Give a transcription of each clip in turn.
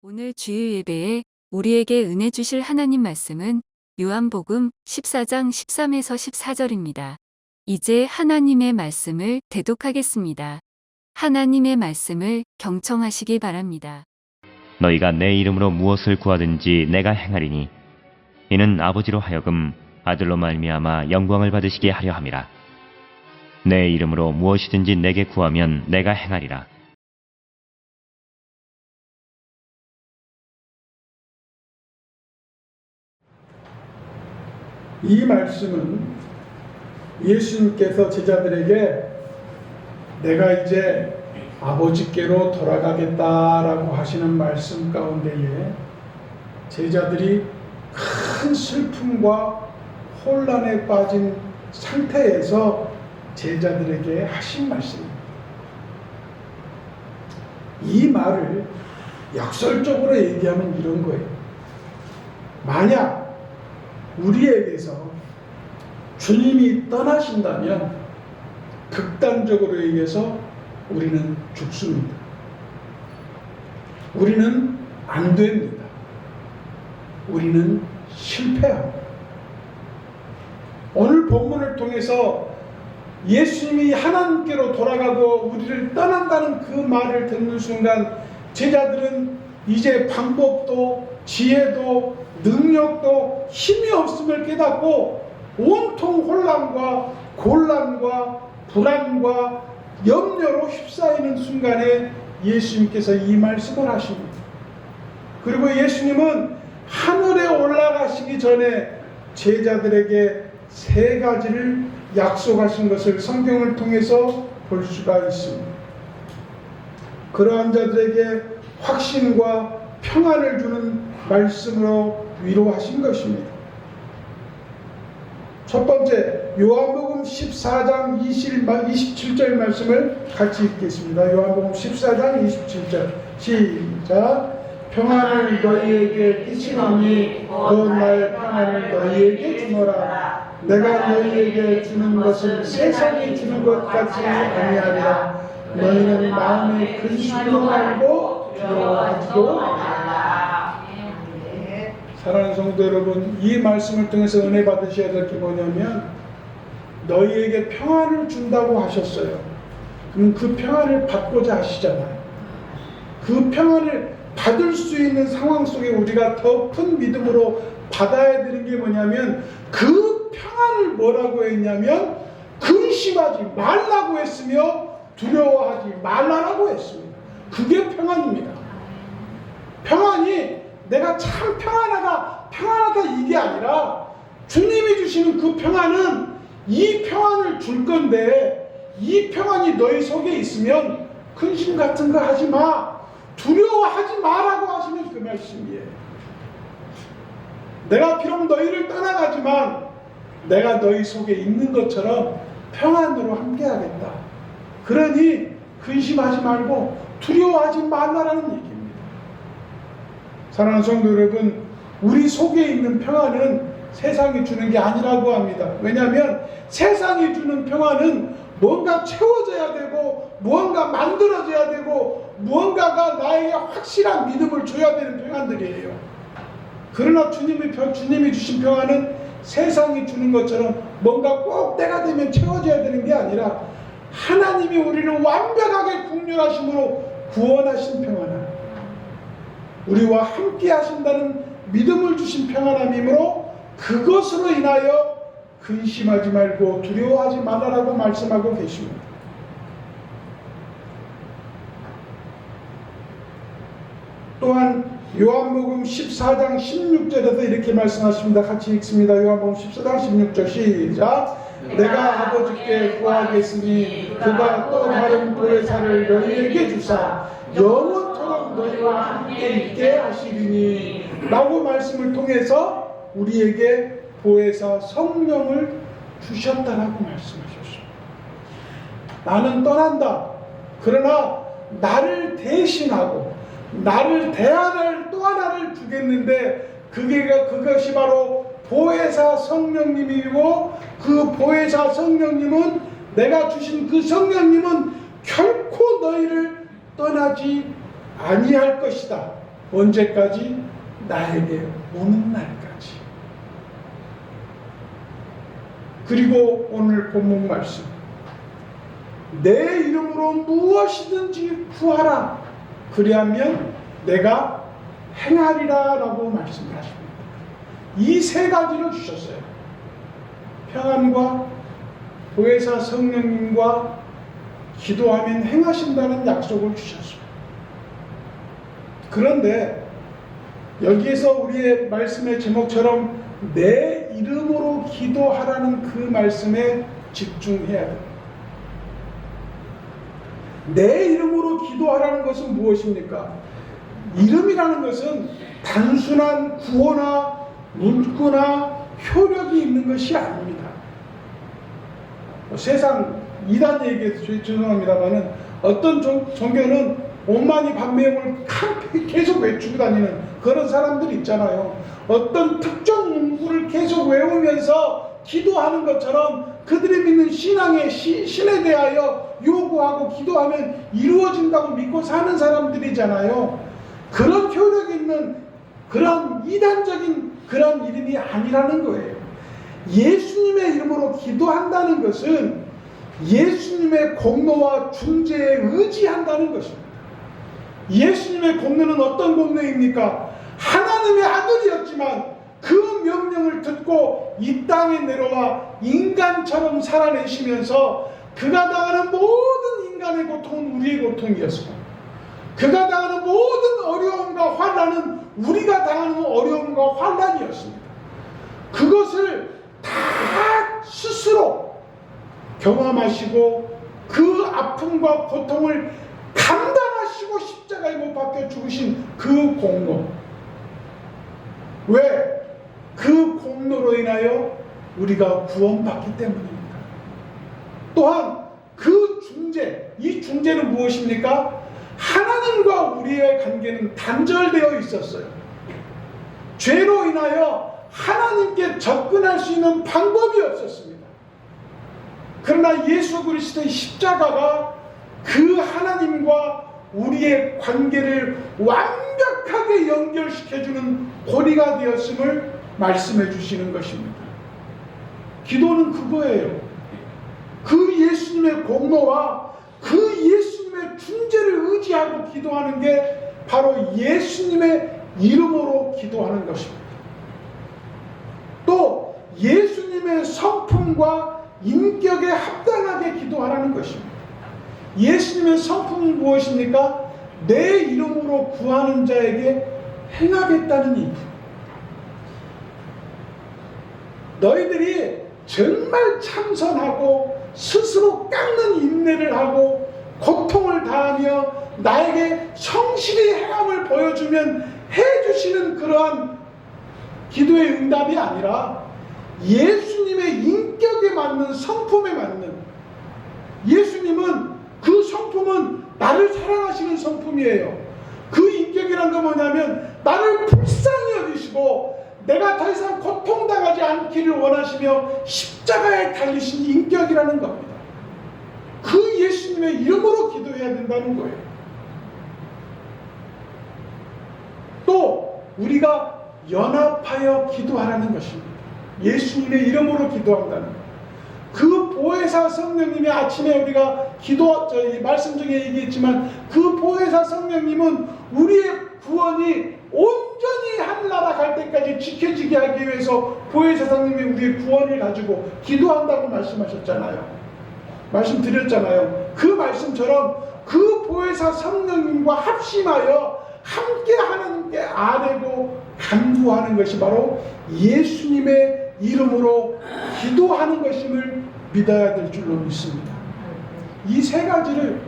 오늘 주일 예배에 우리에게 은혜 주실 하나님 말씀은 요한복음 14장 13에서 14절입니다. 이제 하나님의 말씀을 대독하겠습니다. 하나님의 말씀을 경청하시기 바랍니다. 너희가 내 이름으로 무엇을 구하든지 내가 행하리니 이는 아버지로 하여금 아들로 말미암아 영광을 받으시게 하려 함이라. 내 이름으로 무엇이든지 내게 구하면 내가 행하리라. 이 말씀은 예수님께서 제자들에게 내가 이제 아버지께로 돌아가겠다라고 하시는 말씀 가운데에 제자들이 큰 슬픔과 혼란에 빠진 상태에서 제자들에게 하신 말씀입니다. 이 말을 역설적으로 얘기하면 이런 거예요. 만약 우리에게서 주님이 떠나신다면 극단적으로 얘기해서 우리는 죽습니다. 우리는 안 됩니다. 우리는 실패합니다. 오늘 본문을 통해서 예수님이 하나님께로 돌아가고 우리를 떠난다는 그 말을 듣는 순간 제자들은 이제 방법도 지혜도 능력도 힘이 없음을 깨닫고 온통 혼란과 곤란과 불안과 염려로 휩싸이는 순간에 예수님께서 이 말씀을 하십니다. 그리고 예수님은 하늘에 올라가시기 전에 제자들에게 세 가지를 약속하신 것을 성경을 통해서 볼 수가 있습니다. 그러한 자들에게 확신과 평안을 주는 말씀으로 위로하신 것입니다. 첫 번째, 요한복음 14장 27절 말씀을 같이 읽겠습니다. 요한복음 14장 27절 시작. 평안을 너희에게 끼치노니 곧 나의 평안을 너희에게 주노라. 내가 너희에게 주는 것은 세상이 주는 것 같지 아니하리라. 너희는 마음에 근심도 말고 두려워하지도 말라. 사랑하는 성도 여러분, 이 말씀을 통해서 은혜 받으셔야 될 게 뭐냐면 너희에게 평안을 준다고 하셨어요. 그럼 그 평안을 받고자 하시잖아요. 그 평안을 받을 수 있는 상황 속에 우리가 더 큰 믿음으로 받아야 되는 게 뭐냐면 그 평안을 뭐라고 했냐면 근심하지 말라고 했으며 두려워하지 말라라고 했습니다. 그게 평안입니다. 평안이 내가 참 평안하다 이게 아니라 주님이 주시는 그 평안은 이 평안을 줄 건데 이 평안이 너희 속에 있으면 근심 같은 거 하지 마, 두려워하지 마라고 하시는 그 말씀이에요. 내가 비록 너희를 떠나가지만 내가 너희 속에 있는 것처럼 평안으로 함께하겠다. 그러니 근심하지 말고 두려워하지 말라라는 얘기입니다. 사랑하는 성도 여러분, 우리 속에 있는 평안은 세상이 주는 게 아니라고 합니다. 왜냐하면 세상이 주는 평안은 뭔가 채워져야 되고 무언가 만들어져야 되고 무언가가 나에게 확실한 믿음을 줘야 되는 평안들이에요. 그러나 주님이 주신 평안은 세상이 주는 것처럼 뭔가 꼭 때가 되면 채워져야 되는 게 아니라 하나님이 우리를 완벽하게 국률하심으로 구원하신 평안함, 우리와 함께 하신다는 믿음을 주신 평안함이므로 그것으로 인하여 근심하지 말고 두려워하지 말라라고 말씀하고 계십니다. 또한 요한복음 14장 16절에서 이렇게 말씀하십니다. 같이 읽습니다. 요한복음 14장 16절 시작. 내가 아버지께 구하겠으니 그가 또 다른 보혜사를 너희에게 주사 영원토록 너희와 함께 있게 하시리니 라고 말씀을 통해서 우리에게 보혜사 성령을 주셨다라고 말씀하셨습니다. 나는 떠난다. 그러나 나를 대신하고 나를 대안할 또 하나를 주겠는데 그것이 바로 보혜사 성령님이고 그 보혜사 성령님은 내가 주신 그 성령님은 결코 너희를 떠나지 아니할 것이다. 언제까지? 나에게 오는 날까지. 그리고 오늘 본문 말씀, 내 이름으로 무엇이든지 구하라, 그리하면 내가 행하리라 라고 말씀하십니다. 이 세 가지를 주셨어요. 평안과 보혜사 성령님과 기도하면 행하신다는 약속을 주셨어요. 그런데 여기에서 우리의 말씀의 제목처럼 내 이름으로 기도하라는 그 말씀에 집중해야 돼요. 내 이름으로 기도하라는 것은 무엇입니까? 이름이라는 것은 단순한 구호나 문구나 효력이 있는 것이 아닙니다. 세상 이단 얘기해서 죄송합니다만은 어떤 종교는 오만이 반매음을 계속 외치고 다니는 그런 사람들이 있잖아요. 어떤 특정 문구를 계속 외우면서 기도하는 것처럼 그들이 믿는 신앙의 신에 대하여 요구하고 기도하면 이루어진다고 믿고 사는 사람들이잖아요. 그런 효력이 있는 그런 이단적인 그런 이름이 아니라는 거예요. 예수님의 이름으로 기도한다는 것은 예수님의 공로와 중재에 의지한다는 것입니다. 예수님의 공로는 어떤 공로입니까? 하나님의 아들이었지만 그 명령을 듣고 이 땅에 내려와 인간처럼 살아내시면서 그가 당하는 모든 인간의 고통은 우리의 고통이었습니다. 그가 당하는 모든 어려움과 환난은 우리가 당하는 어려움과 환난이었습니다. 그것을 다 스스로 경험하시고 그 아픔과 고통을 감당하시고 십자가에 못 박혀 죽으신 그 공로. 왜? 그 공로로 인하여 우리가 구원받기 때문입니다. 또한 그 중재, 이 중재는 무엇입니까? 하나님과 우리의 관계는 단절되어 있었어요. 죄로 인하여 하나님께 접근할 수 있는 방법이 없었습니다. 그러나 예수 그리스도의 십자가가 그 하나님과 우리의 관계를 완벽하게 연결시켜주는 고리가 되었음을 말씀해 주시는 것입니다. 기도는 그거예요. 그 예수님의 공로와 그 예수님의 중재를 의지하고 기도하는 게 바로 예수님의 이름으로 기도하는 것입니다. 또 예수님의 성품과 인격에 합당하게 기도하라는 것입니다. 예수님의 성품은 무엇입니까? 내 이름으로 구하는 자에게 행하겠다는 이. 너희들이 정말 참선하고 스스로 깎는 인내를 하고 고통을 다하며 나에게 성실히 행함을 보여주면 해주시는 그러한 기도의 응답이 아니라 예수님의 인격에 맞는 성품에 맞는, 예수님은 그 성품은 나를 사랑하시는 성품이에요. 그 인격이란 건 뭐냐면 나를 불쌍히 여기시고 내가 더 이상 고통당하지 않기를 원하시며 십자가에 달리신 인격이라는 겁니다. 그 예수님의 이름으로 기도해야 된다는 거예요. 또 우리가 연합하여 기도하라는 것입니다. 예수님의 이름으로 기도한다는 것. 그 보혜사 성령님이 아침에 우리가 말씀 중에 얘기했지만 그 보혜사 성령님은 우리의 구원이 온전히 하늘나라 갈 때까지 지켜지게 하기 위해서 보혜사 성령님이 우리의 구원을 가지고 기도한다고 말씀하셨잖아요. 말씀드렸잖아요. 그 말씀처럼 그 보혜사 성령님과 합심하여 함께 하나님께 아뢰고 간구하는 것이 바로 예수님의 이름으로 기도하는 것임을 믿어야 될 줄로 믿습니다. 이 세 가지를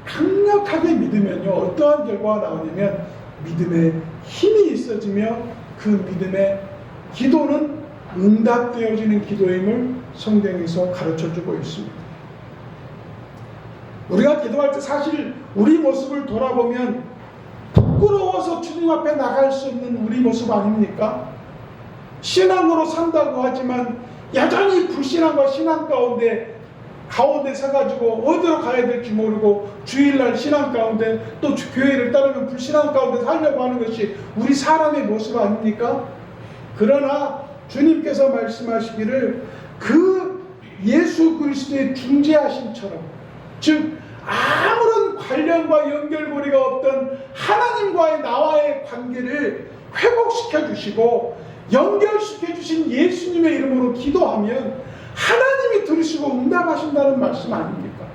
강력하게 믿으면요, 어떠한 결과가 나오냐면 믿음의 힘이 있어지며 그 믿음의 기도는 응답되어지는 기도임을 성경에서 가르쳐주고 있습니다. 우리가 기도할 때 사실 우리 모습을 돌아보면 부끄러워서 주님 앞에 나갈 수 없는 우리 모습 아닙니까? 신앙으로 산다고 하지만 여전히 불신앙과 신앙 가운데 가운데 서가지고 어디로 가야 될지 모르고 주일날 신앙 가운데 또 교회를 따르면 불신앙 가운데 살려고 하는 것이 우리 사람의 모습 아닙니까? 그러나 주님께서 말씀하시기를 그 예수 그리스도의 중재하심처럼, 즉 아무런 관련과 연결고리가 없던 하나님과의 나와의 관계를 회복시켜 주시고 연결시켜 주신 예수님의 이름으로 기도하면 하나님이 들으시고 응답하신다는 말씀 아닙니까?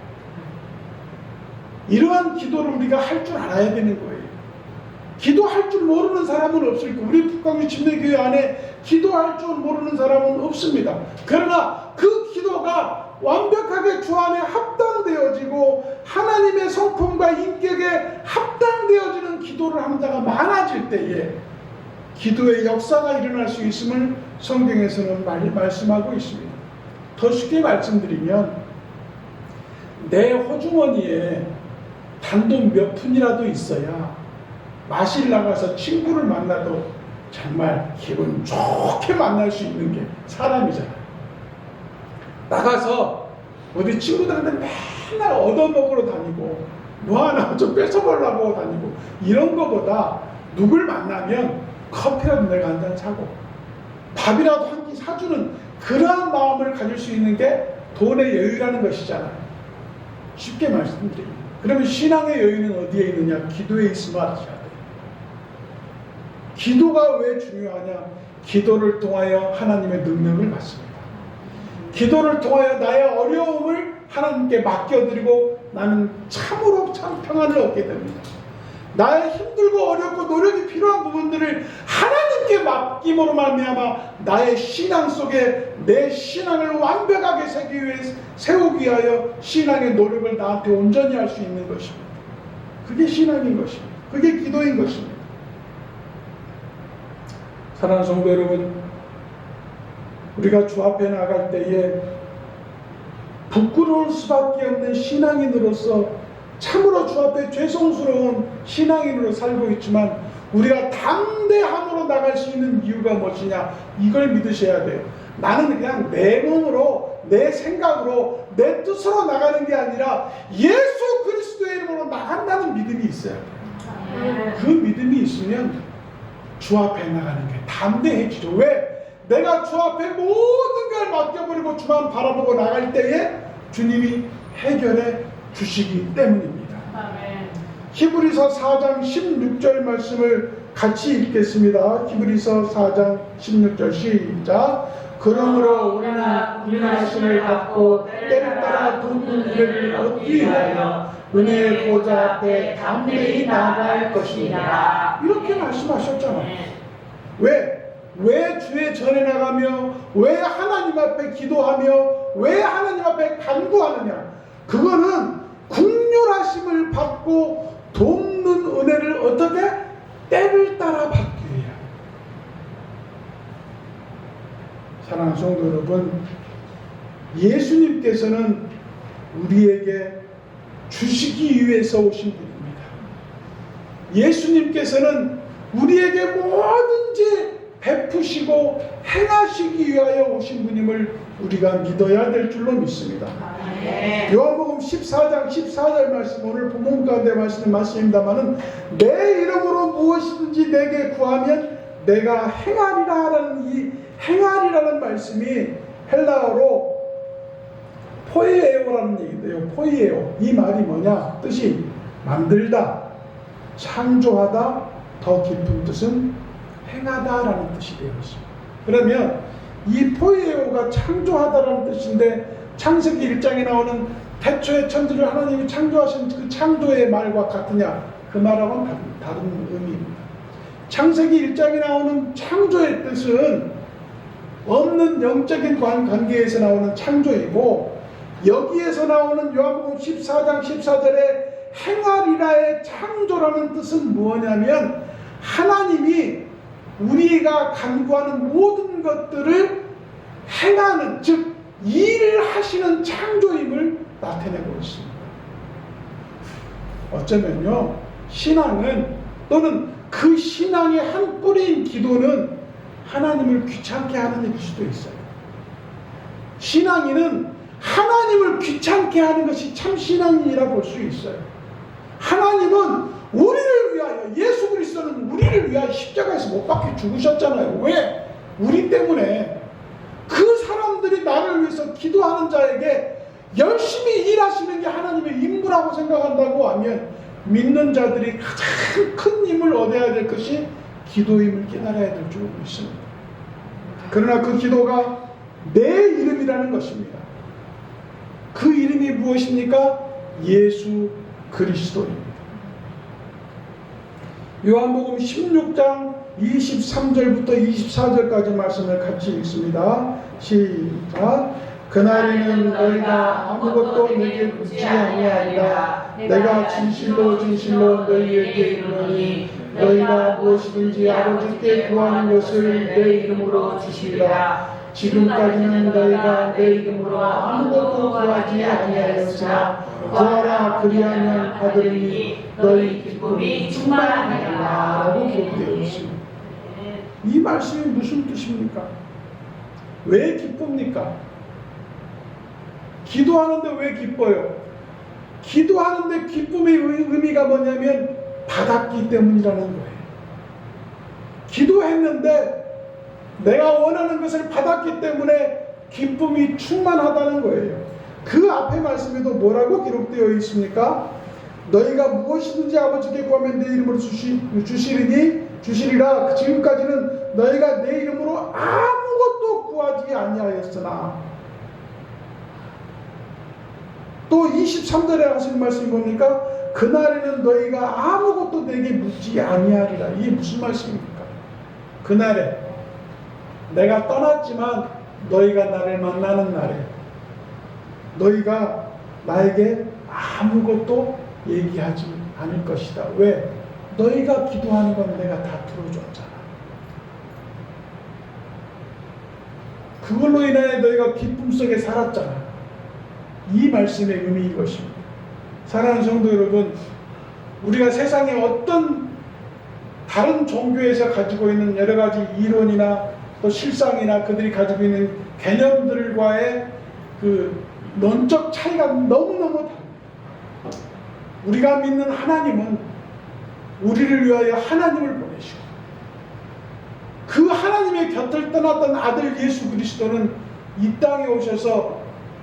이러한 기도를 우리가 할 줄 알아야 되는 거예요. 기도할 줄 모르는 사람은 없을 거예요. 우리 북광주 침례교회 안에 기도할 줄 모르는 사람은 없습니다. 그러나 그 기도가 완벽하게 주 안에 합당되어지고 하나님의 성품과 인격에 합당되어지는 기도를 하는 자가 많아질 때에 기도의 역사가 일어날 수 있음을 성경에서는 말씀하고 있습니다. 더 쉽게 말씀드리면 내 호주머니에 단돈 몇 푼이라도 있어야 마실 나가서 친구를 만나도 정말 기분 좋게 만날 수 있는 게 사람이잖아요. 나가서 어디 친구들한테 맨날 얻어먹으러 다니고 뭐 하나 좀 뺏어보려고 다니고 이런 거보다 누굴 만나면 커피라도 내가 한 잔 사고 밥이라도 한 끼 사주는 그러한 마음을 가질 수 있는 게 돈의 여유라는 것이잖아요. 쉽게 말씀드립니다. 그러면 신앙의 여유는 어디에 있느냐? 기도에 있음을 아셔야 돼요. 기도가 왜 중요하냐? 기도를 통하여 하나님의 능력을 받습니다. 기도를 통하여 나의 어려움을 하나님께 맡겨드리고 나는 참으로 참 평안을 얻게 됩니다. 나의 힘들고 어렵고 노력이 필요한 부분들을 하나님께 맡김으로 말미암아 나의 신앙 속에 내 신앙을 완벽하게 세우기 위하여 신앙의 노력을 나한테 온전히 할 수 있는 것입니다. 그게 신앙인 것입니다. 그게 기도인 것입니다. 사랑하는 성도 여러분, 우리가 주 앞에 나갈 때에 부끄러울 수밖에 없는 신앙인으로서 참으로 주 앞에 죄송스러운 신앙인으로 살고 있지만 우리가 담대함으로 나갈 수 있는 이유가 무엇이냐? 이걸 믿으셔야 돼요. 나는 그냥 내 몸으로 내 생각으로 내 뜻으로 나가는 게 아니라 예수 그리스도의 이름으로 나간다는 믿음이 있어야 돼요. 그 믿음이 있으면 주 앞에 나가는 게 담대해지죠. 왜? 내가 주 앞에 모든 걸 맡겨버리고 주만 바라보고 나갈 때에 주님이 해결해 주시기 때문입니다. 히브리서 4장 16절 말씀을 같이 읽겠습니다. 히브리서 4장 16절 시작. 그러므로 우리는 구원하심을 받고 때를 따라 돕는 은혜를 얻기 위하여 은혜의 보좌 앞에 담대히 나아갈 것이니라. 이렇게 말씀하셨잖아요. 왜 주의 전에 나가며 왜 하나님 앞에 기도하며 왜 하나님 앞에 간구하느냐? 그거는 긍휼하심을 받고 돕는 은혜를 어떻게? 때를 따라 받기 위해. 사랑하는 성도 여러분, 예수님께서는 우리에게 주시기 위해서 오신 분입니다. 예수님께서는 우리에게 뭐든지 베푸시고 행하시기 위하여 오신 분임을 우리가 믿어야 될 줄로 믿습니다. 요한복음 14장 14절 말씀, 오늘 본문 가운데 말씀은 말씀입니다만은 내 이름으로 무엇이든지 내게 구하면 내가 행하리라라는 이 행하리라는 말씀이 헬라어로 포이에오라는 얘기인데요. 포이에오, 이 말이 뭐냐? 뜻이 만들다, 창조하다, 더 깊은 뜻은 행하다라는 뜻이 되어 있습니다. 그러면 이 포이에오가 창조하다라는 뜻인데 창세기 1장에 나오는 태초에 천지를 하나님이 창조하신 그 창조의 말과 같으냐? 그 말하고는 다른 의미입니다. 창세기 1장에 나오는 창조의 뜻은 없는 영적인 관계에서 나오는 창조이고, 여기에서 나오는 요한복음 14장 14절에 행하리라의 창조라는 뜻은 뭐냐면 하나님이 우리가 간구하는 모든 것들을 행하는, 즉 일을 하시는 창조임을 나타내고 있습니다. 어쩌면요, 신앙은, 또는 그 신앙의 한 뿌리인 기도는 하나님을 귀찮게 하는 일일 수도 있어요. 신앙인은 하나님을 귀찮게 하는 것이 참 신앙이라 볼 수 있어요. 하나님은 우리를 위하여, 예수 그리스도는 우리를 위하여 십자가에서 못 박혀 죽으셨잖아요. 왜? 우리 때문에. 그 사람들이 나를 위해서 기도하는 자에게 열심히 일하시는 게 하나님의 임무라고 생각한다고 하면 믿는 자들이 가장 큰 힘을 얻어야 될 것이 기도임을 깨달아야 될 줄 믿습니다. 그러나 그 기도가 내 이름이라는 것입니다. 그 이름이 무엇입니까? 예수 그리스도입니다. 요한복음 16장 23절부터 24절까지 말씀을 같이 읽습니다. 시작. 그날에는 너희가 아무것도 내게 묻지 아니하리라. 내가 진실로 진실로 너희에게 이르노니 너희가 무엇이든지 아버지께 구하는 것을 내 이름으로 주시리라. 지금까지는 너희가 내 이름으로 아무것도 구하지 아니하였으나 구하라 그리하면 받으리니 너희 기쁨이 충만하리라 라고 기록되어 있습니다. 이 말씀이 무슨 뜻입니까? 왜 기쁩니까? 기도하는데 왜 기뻐요? 기도하는데 기쁨의 의미가 뭐냐면 받았기 때문이라는 거예요. 기도했는데 내가 원하는 것을 받았기 때문에 기쁨이 충만하다는 거예요. 그 앞에 말씀에도 뭐라고 기록되어 있습니까? 너희가 무엇이든지 아버지께 구하면 내 이름으로 주시리라. 지금까지는 너희가 내 이름으로 아무것도 구하지 아니하였으나, 또 23절에 하시는 말씀이 뭡니까? 그날에는 너희가 아무것도 내게 묻지 아니하리라. 이게 무슨 말씀입니까? 그날에 내가 떠났지만 너희가 나를 만나는 날에 너희가 나에게 아무것도 얘기하지 않을 것이다. 왜? 너희가 기도하는 건 내가 다 들어줬잖아. 그걸로 인하여 너희가 기쁨 속에 살았잖아. 이 말씀의 의미인 것입니다. 사랑하는 성도 여러분, 우리가 세상에 어떤 다른 종교에서 가지고 있는 여러 가지 이론이나 또 실상이나 그들이 가지고 있는 개념들과의 그 논적 차이가 너무너무 다릅니다. 우리가 믿는 하나님은 우리를 위하여 하나님을 보내시고 그 하나님의 곁을 떠났던 아들 예수 그리스도는 이 땅에 오셔서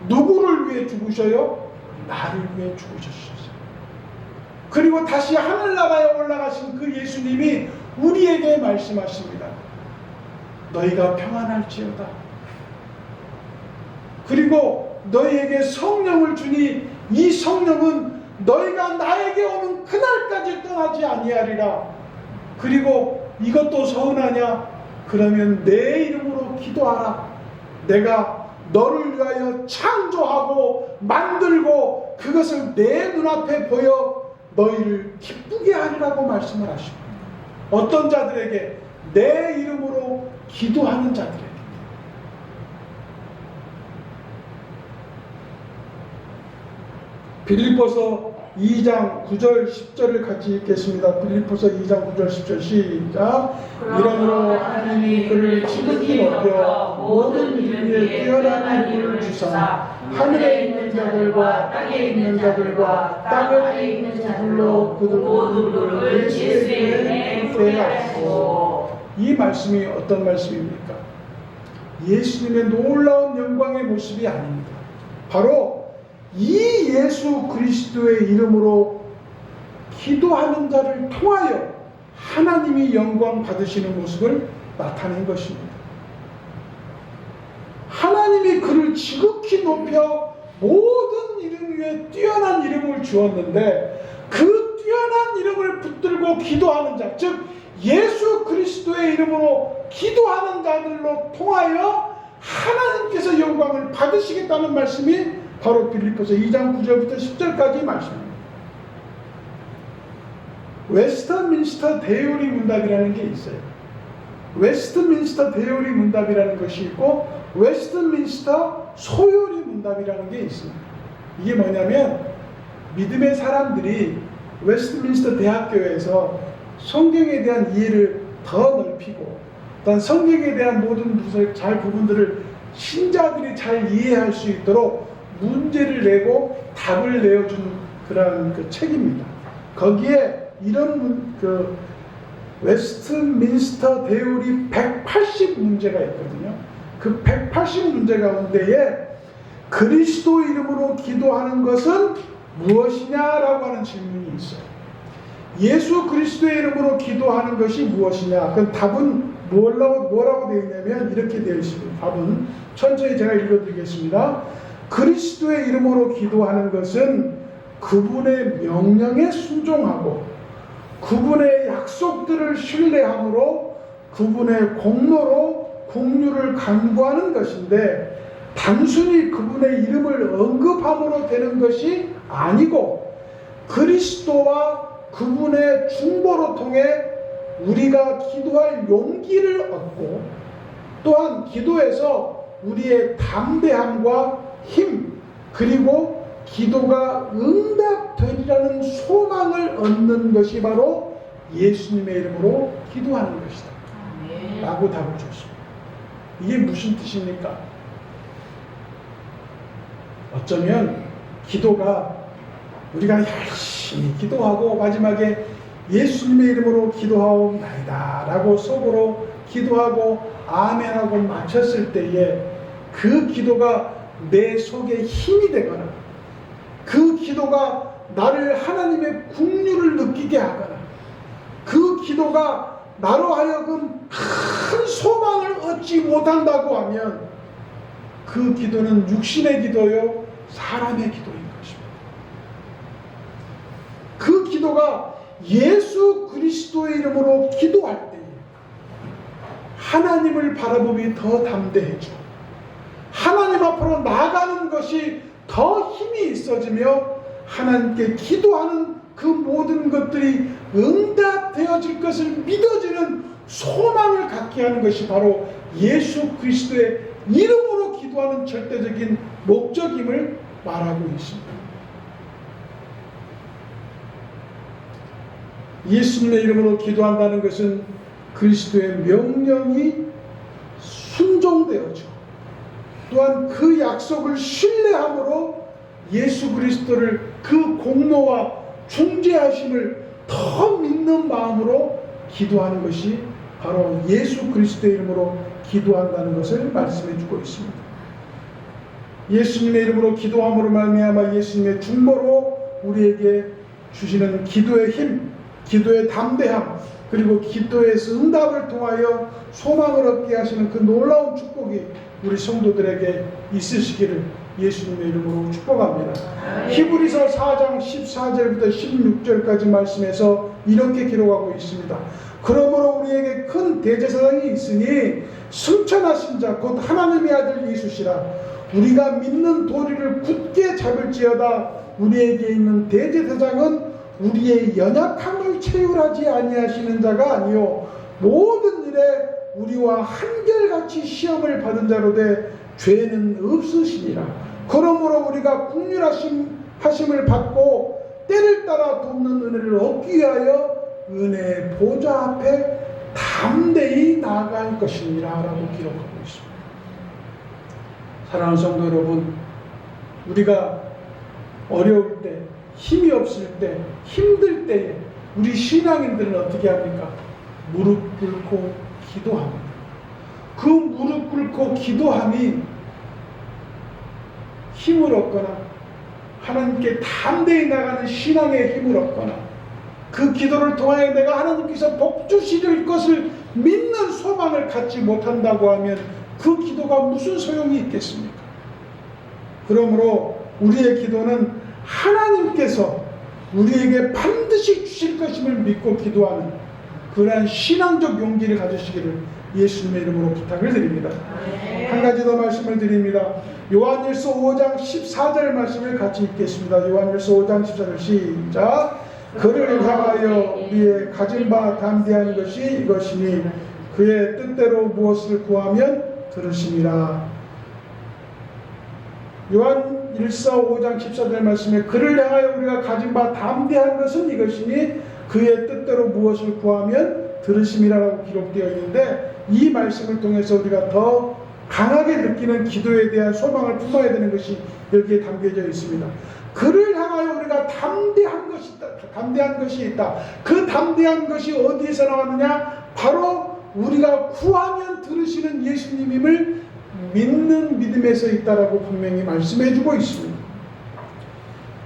누구를 위해 죽으셔요? 나를 위해 죽으셨어요. 그리고 다시 하늘나라에 올라가신 그 예수님이 우리에게 말씀하십니다. 너희가 평안할지어다. 그리고 너희에게 성령을 주니 이 성령은 너희가 나에게 오는 그날까지 떠나지 아니하리라. 그리고 이것도 서운하냐? 그러면 내 이름으로 기도하라. 내가 너를 위하여 창조하고 만들고 그것을 내 눈앞에 보여 너희를 기쁘게 하리라고 말씀을 하십니다. 어떤 자들에게? 내 이름으로 기도하는 자들에게. 빌립보서 2장 9절 10절을 같이 읽겠습니다. 빌립보서 2장 9절 10절 시작. 이러므로 하나님이 그를 지극히 높여 모든 일 위에 뛰어난 이름을 주사 하늘에 있는 자들과 땅에 있는 자들과 땅 아래에 있는 자들로 그들 모두를 예수의 이름에 붙게 하시고. 이 말씀이 어떤 말씀입니까? 예수님의 놀라운 영광의 모습이 아닙니다. 바로 이 예수 그리스도의 이름으로 기도하는 자를 통하여 하나님이 영광 받으시는 모습을 나타낸 것입니다. 하나님이 그를 지극히 높여 모든 이름 위에 뛰어난 이름을 주었는데 그 뛰어난 이름을 붙들고 기도하는 자, 즉 예수 그리스도의 이름으로 기도하는 자들로 통하여 하나님께서 영광을 받으시겠다는 말씀이 바로 빌립보서 2장 9절부터 10절까지 말씀입니다. 웨스트민스터 대요리 문답이라는 게 있어요. 웨스트민스터 대요리 문답이라는 것이 있고 웨스트민스터 소요리 문답이라는 게 있습니다. 이게 뭐냐면 믿음의 사람들이 웨스트민스터 대학교에서 성경에 대한 이해를 더 넓히고 또한 성경에 대한 모든 부분들을 신자들이 잘 이해할 수 있도록 문제를 내고 답을 내어준 그런 그 책입니다. 거기에 이런 그 웨스트민스터 대율이 180문제가 있거든요. 그 180문제 가운데에 그리스도 이름으로 기도하는 것은 무엇이냐라고 하는 질문이 있어요. 예수 그리스도의 이름으로 기도하는 것이 무엇이냐? 그 답은 뭐라고 되어 있냐면 이렇게 되어 있습니다. 답은 천천히 제가 읽어드리겠습니다. 그리스도의 이름으로 기도하는 것은 그분의 명령에 순종하고 그분의 약속들을 신뢰함으로 그분의 공로로 긍휼을 간구하는 것인데 단순히 그분의 이름을 언급함으로 되는 것이 아니고 그리스도와 그분의 중보로 통해 우리가 기도할 용기를 얻고 또한 기도에서 우리의 담대함과 힘 그리고 기도가 응답되리라는 소망을 얻는 것이 바로 예수님의 이름으로 기도하는 것이다 라고 답을 줬습니다. 이게 무슨 뜻입니까? 어쩌면 기도가 우리가 열심히 기도하고 마지막에 예수님의 이름으로 기도하옵나이다 라고 속으로 기도하고 아멘하고 마쳤을 때에 그 기도가 내 속에 힘이 되거나 그 기도가 나를 하나님의 긍휼을 느끼게 하거나 그 기도가 나로 하여금 큰 소망을 얻지 못한다고 하면 그 기도는 육신의 기도요 사람의 기도인 것입니다. 그 기도가 예수 그리스도의 이름으로 기도할 때 하나님을 바라보기 더 담대해져 하나님 앞으로 나아가는 것이 더 힘이 있어지며 하나님께 기도하는 그 모든 것들이 응답되어질 것을 믿어지는 소망을 갖게 하는 것이 바로 예수 그리스도의 이름으로 기도하는 절대적인 목적임을 말하고 있습니다. 예수님의 이름으로 기도한다는 것은 그리스도의 명령이 순종되어져 또한 그 약속을 신뢰함으로 예수 그리스도를 그 공로와 중재하심을 더 믿는 마음으로 기도하는 것이 바로 예수 그리스도의 이름으로 기도한다는 것을 말씀해 주고 있습니다. 예수님의 이름으로 기도함으로 말미암아 예수님의 중보로 우리에게 주시는 기도의 힘, 기도의 담대함, 그리고 기도의 응답을 통하여 소망을 얻게 하시는 그 놀라운 축복이 우리 성도들에게 있으시기를 예수님의 이름으로 축복합니다. 히브리서 4장 14절부터 16절까지 말씀에서 이렇게 기록하고 있습니다. 그러므로 우리에게 큰 대제사장이 있으니 승천하신 자 곧 하나님의 아들 예수시라. 우리가 믿는 도리를 굳게 잡을지어다. 우리에게 있는 대제사장은 우리의 연약함을 체휼하지 아니하시는 자가 아니요 모든 일에 우리와 한결같이 시험을 받은 자로되 죄는 없으시니라. 그러므로 우리가 긍휼하심을 받고 때를 따라 돕는 은혜를 얻기 위하여 은혜의 보좌 앞에 담대히 나아갈 것이니라 라고 기록하고 있습니다. 사랑하는 성도 여러분, 우리가 어려울 때, 힘이 없을 때, 힘들 때에 우리 신앙인들은 어떻게 합니까? 무릎 꿇고 기도합니다. 그 무릎 꿇고 기도함이 힘을 얻거나 하나님께 담대히 나가는 신앙의 힘을 얻거나 그 기도를 통하여 내가 하나님께서 복 주실 것을 믿는 소망을 갖지 못한다고 하면 그 기도가 무슨 소용이 있겠습니까? 그러므로 우리의 기도는 하나님께서 우리에게 반드시 주실 것임을 믿고 기도하는 그러한 신앙적 용기를 가지시기를 예수님의 이름으로 부탁을 드립니다. 한 가지 더 말씀을 드립니다. 요한일서 5장 14절 말씀을 같이 읽겠습니다. 요한일서 5장 14절 시작. 그를 향하여 우리의 가진 바 담대한 것이 이것이니 그의 뜻대로 무엇을 구하면 들으심이라. 요한일서 5장 14절 말씀에 그를 향하여 우리가 가진 바 담대한 것은 이것이니 그의 뜻대로 무엇을 구하면 들으심이라고 기록되어 있는데 이 말씀을 통해서 우리가 더 강하게 느끼는 기도에 대한 소망을 품어야 되는 것이 여기에 담겨져 있습니다. 그를 향하여 우리가 담대한 것이 있다. 그 담대한 것이 어디에서 나왔느냐? 바로 우리가 구하면 들으시는 예수님임을 믿는 믿음에서 있다라고 분명히 말씀해주고 있습니다.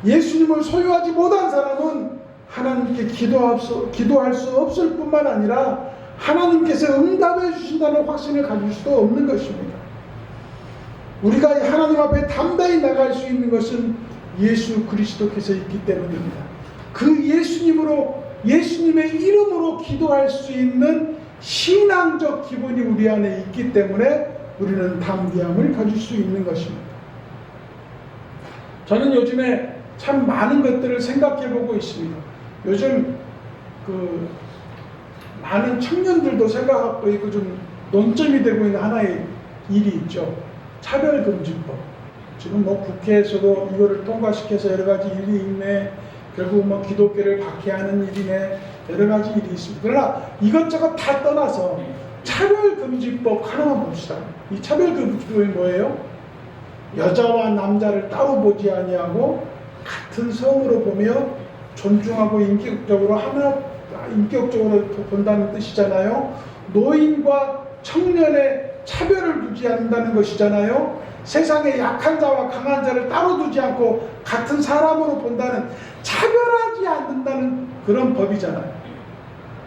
예수님을 소유하지 못한 사람은 하나님께 기도할 수 없을 뿐만 아니라 하나님께서 응답해 주신다는 확신을 가질 수도 없는 것입니다. 우리가 하나님 앞에 담대히 나갈 수 있는 것은 예수 그리스도께서 있기 때문입니다. 그 예수님의 이름으로 기도할 수 있는 신앙적 기본이 우리 안에 있기 때문에 우리는 담대함을 가질 수 있는 것입니다. 저는 요즘에 참 많은 것들을 생각해 보고 있습니다. 요즘 많은 청년들도 생각하고 있고 좀 논점이 되고 있는 하나의 일이 있죠. 차별금지법. 지금 국회에서도 이거를 통과시켜서 여러 가지 일이 있네. 결국 기독교를 박해하는 일이네. 여러 가지 일이 있습니다. 그러나 이것저것 다 떠나서 차별금지법 하나만 봅시다. 이 차별금지법이 뭐예요? 여자와 남자를 따로 보지 아니하고 같은 성으로 보며 존중하고 인격적으로 본다는 뜻이잖아요. 노인과 청년의 차별을 두지 않는다는 것이잖아요. 세상에 약한 자와 강한 자를 따로 두지 않고 같은 사람으로 본다는, 차별하지 않는다는 그런 법이잖아요.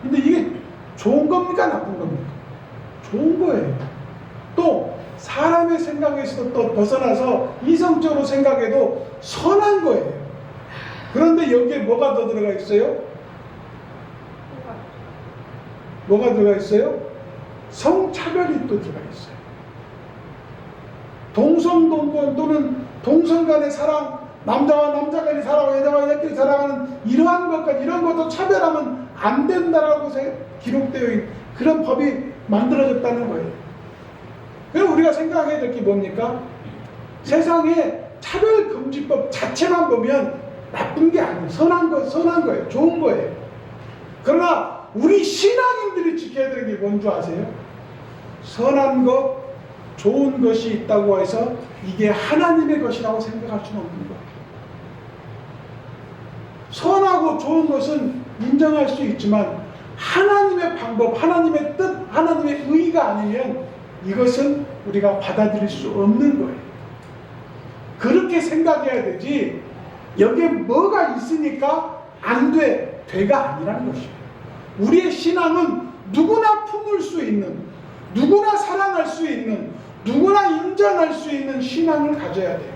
근데 이게 좋은 겁니까? 나쁜 겁니까? 좋은 거예요. 또 사람의 생각에서도 또 벗어나서 이성적으로 생각해도 선한 거예요. 그런데 여기에 뭐가 더 들어가 있어요? 뭐가 들어가 있어요? 성차별이 또 들어가 있어요. 동성동건 또는 동성 간의 사랑, 남자와 남자 간의 사랑, 여자와 여자끼리 사랑하는 이러한 것까지, 이런 것도 차별하면 안 된다라고 기록되어 있는 그런 법이 만들어졌다는 거예요. 그럼 우리가 생각해야 될 게 뭡니까? 세상에 차별금지법 자체만 보면 나쁜 게 아니에요. 선한 거예요. 좋은 거예요. 그러나 우리 신앙인들이 지켜야 되는 게 뭔 줄 아세요? 선한 것, 좋은 것이 있다고 해서 이게 하나님의 것이라고 생각할 수는 없는 거예요. 선하고 좋은 것은 인정할 수 있지만 하나님의 방법, 하나님의 뜻, 하나님의 의가 아니면 이것은 우리가 받아들일 수 없는 거예요. 그렇게 생각해야 되지, 여기에 뭐가 있으니까 안 돼, 돼가 아니라는 것이에요. 우리의 신앙은 누구나 품을 수 있는, 누구나 사랑할 수 있는, 누구나 인정할 수 있는 신앙을 가져야 돼요.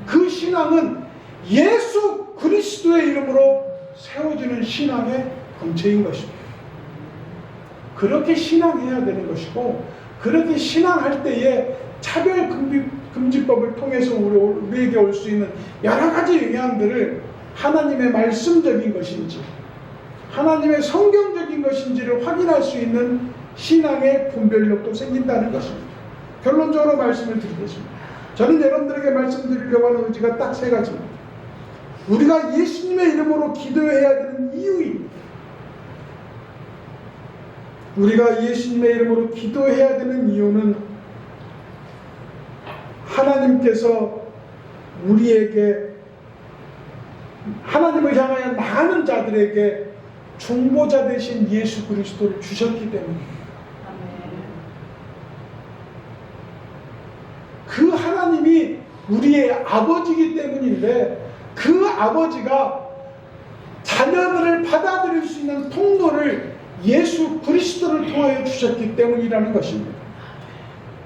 그 신앙은 예수 그리스도의 이름으로 세워지는 신앙의 본체인 것입니다. 그렇게 신앙해야 되는 것이고, 그렇게 신앙할 때에 차별금지법을 통해서 우리에게 올 수 있는 여러 가지 영향들을 하나님의 말씀적인 것인지 하나님의 성경적인 것인지를 확인할 수 있는 신앙의 분별력도 생긴다는 것입니다. 결론적으로 말씀을 드리겠습니다. 저는 여러분들에게 말씀드리려고 하는 의지가 딱 세 가지입니다. 우리가 예수님의 이름으로 기도해야 되는 이유입니다. 우리가 예수님의 이름으로 기도해야 되는 이유는 하나님께서 우리에게, 하나님을 향하여 나가는 자들에게 중보자 되신 예수 그리스도를 주셨기 때문입니다. 그 하나님이 우리의 아버지이기 때문인데, 그 아버지가 자녀들을 받아들일 수 있는 통로를 예수 그리스도를 통하여 주셨기 때문이라는 것입니다.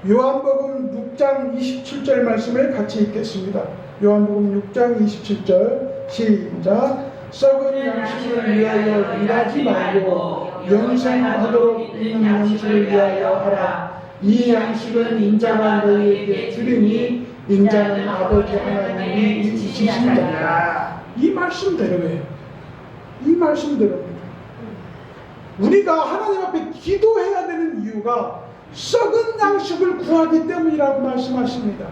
요한복음 6장 27절 말씀을 같이 읽겠습니다. 요한복음 6장 27절 시작. 썩은 양식을 위하여 일하지 말고 영생하도록 있는 양식을 위하여 하라. 이 양식은 인자가 너희에게 주리니 인자는 아버지 하나님이 주신 자라. 이 말씀대로예요. 이 말씀대로입니다. 우리가 하나님 앞에 기도해야 되는 이유가 썩은 양식을 구하기 때문이라고 말씀하십니다.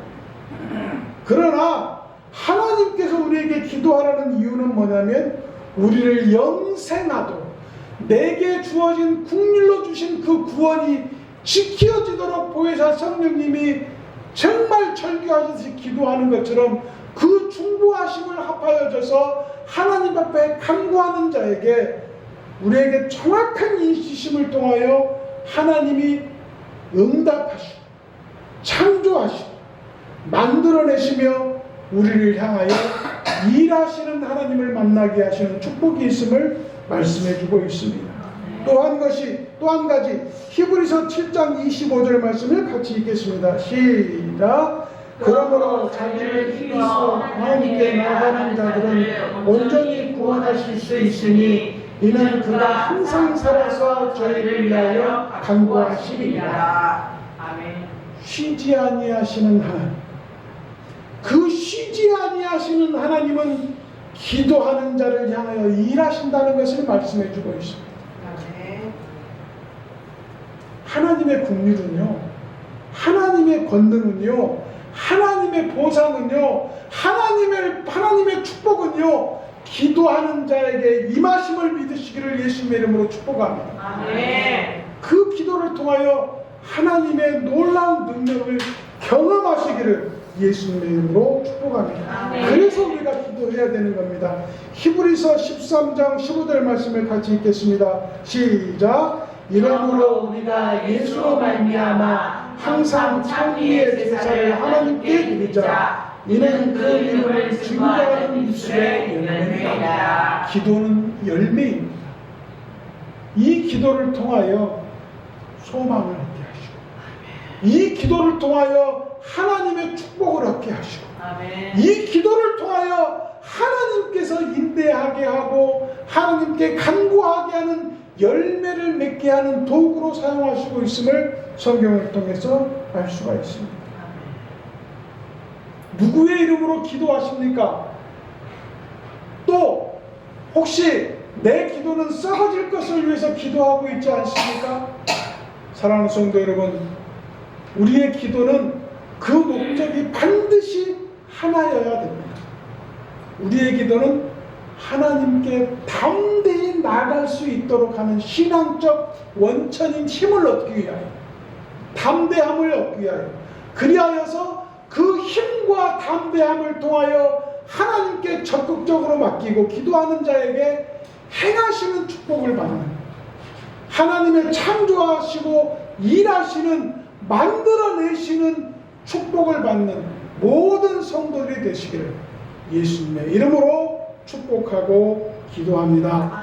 그러나 하나님께서 우리에게 기도하라는 이유는 뭐냐면, 우리를 영생하도록, 내게 주어진 국률로 주신 그 구원이 지켜지도록 보혜사 성령님이 정말 절규하듯이 기도하는 것처럼 그 중보하심을 합하여져서 하나님 앞에 간구하는 자에게 우리에게 정확한 인식심을 통하여 하나님이 응답하시고 창조하시고 만들어내시며 우리를 향하여 일하시는 하나님을 만나게 하시는 축복이 있음을 말씀해주고 있습니다. 또 한 가지 히브리서 7장 25절 말씀을 같이 읽겠습니다. 시작. 그러므로 자기를 힘써 하나님께 나아가는 자들은 온전히 구원하실 수 있으니 이는 그가 항상 살아서 저희를 위하여 간구하시리라. 쉬지 아니하시는 하나님, 그 쉬지 아니하시는 하나님은 기도하는 자를 향하여 일하신다는 것을 말씀해 주고 있습니다. 하나님의 긍휼은요, 하나님의 권능은요, 하나님의 보상은요, 하나님의 축복은요, 기도하는 자에게 임하심을 믿으시기를 예수님의 이름으로 축복합니다. 아멘. 그 기도를 통하여 하나님의 놀라운 능력을 경험하시기를 예수님의 이름으로 축복합니다. 아멘. 그래서 우리가 기도해야 되는 겁니다. 히브리서 13장 15절 말씀을 같이 읽겠습니다. 시작. 이러므로 우리가 예수로 말미암아 항상 창리의 제사를 하나님께 드리자. 이는 그 이름을 증거하는 입술의 열매이다. 기도는 열매입니다. 이 기도를 통하여 소망을 얻게 하시고, 이 기도를 통하여 하나님의 축복을 얻게 하시고, 이 기도를 통하여 하나님께서 인내하게 하고 하나님께 간구하게 하는 열매를 맺게 하는 도구로 사용하시고 있음을 성경을 통해서 알 수가 있습니다. 누구의 이름으로 기도하십니까? 또 혹시 내 기도는 썩어질 것을 위해서 기도하고 있지 않습니까? 사랑하는 성도 여러분, 우리의 기도는 그 목적이 반드시 하나여야 됩니다. 우리의 기도는 하나님께 담대히 나아갈 수 있도록 하는 신앙적 원천인 힘을 얻기 위하여, 담대함을 얻기 위하여, 그리하여서 그 힘과 담대함을 통하여 하나님께 적극적으로 맡기고 기도하는 자에게 행하시는 축복을 받는, 하나님의 창조하시고 일하시는, 만들어내시는 축복을 받는 모든 성도들이 되시기를 예수님의 이름으로 축복하고 기도합니다.